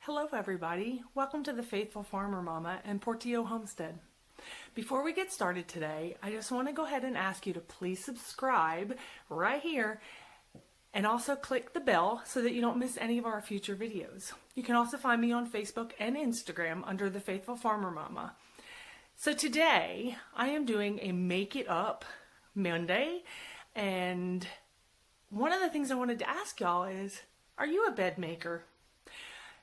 Hello everybody, welcome to the Faithful Farmer Mama and Portillo Homestead. Before we get started today, I just want to go ahead and ask you to please subscribe right here and also click the bell so that you don't miss any of our future videos. You can also find me on Facebook and Instagram under the Faithful Farmer Mama. So today I am doing a Make It Up Monday, and one of the things I wanted to ask y'all is, are you a bed maker?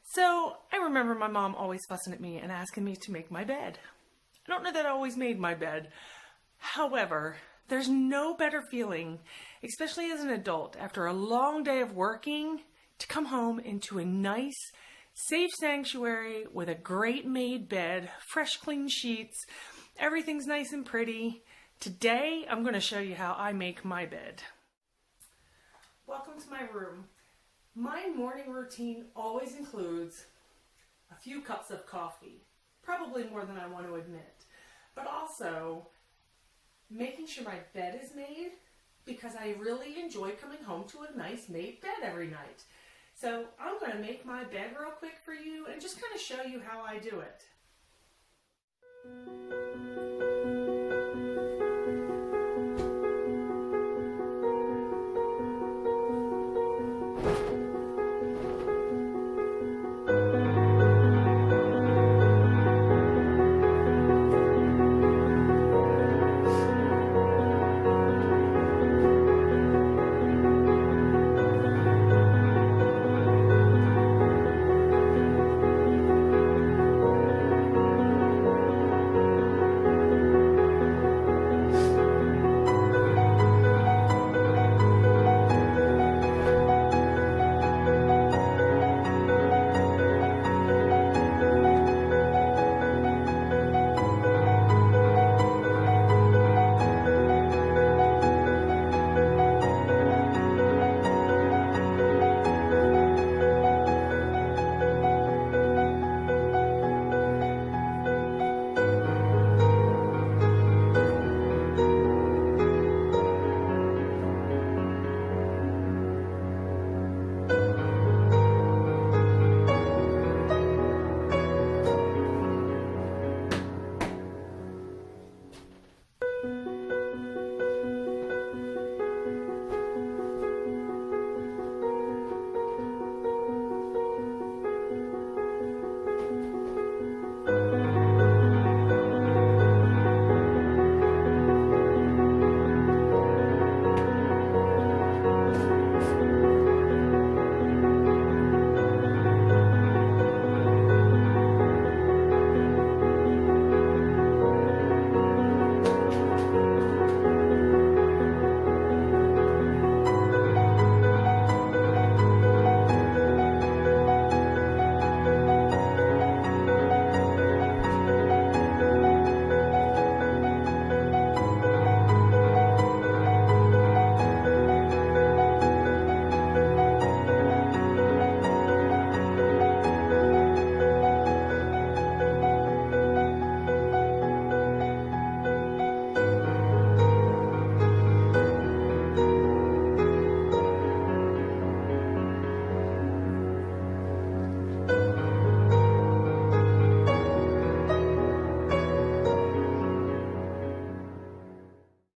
So I remember my mom always fussing at me and asking me to make my bed. I don't know that I always made my bed. However, there's no better feeling, especially as an adult, after a long day of working, to come home into a nice, safe sanctuary with a great made bed, fresh clean sheets, everything's nice and pretty. Today, I'm going to show you how I make my bed. Welcome to my room. My morning routine always includes a few cups of coffee, probably more than I want to admit, but also making sure my bed is made because I really enjoy coming home to a nice made bed every night. So I'm going to make my bed real quick for you and just kind of show you how I do it.